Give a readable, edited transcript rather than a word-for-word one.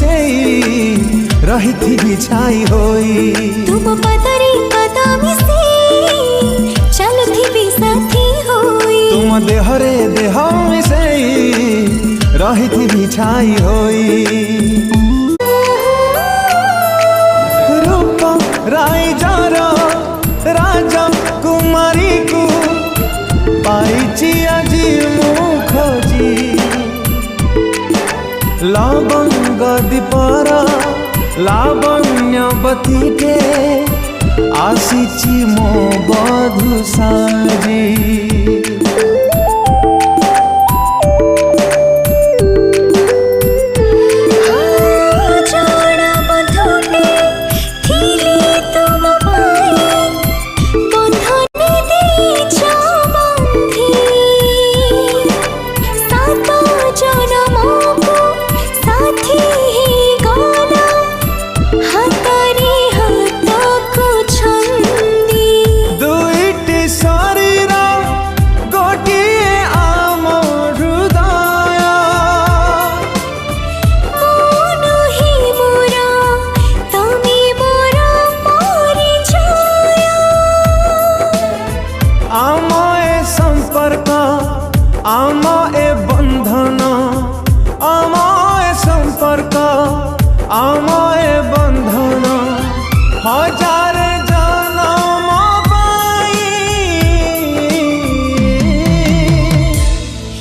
मिसेई रही थी छाई होई। तुम पतरी कदम से चलती भी साथी होई। तुम देहरे देह मिसेई रही थी छाई होई। रूप राई जार राजा कुमारी को पाइची आजी मु खोजी। लवंग दीपर लावण्यवती के आसीची मो बधु साजी। आम ए बंधन आम ए संपर्क आम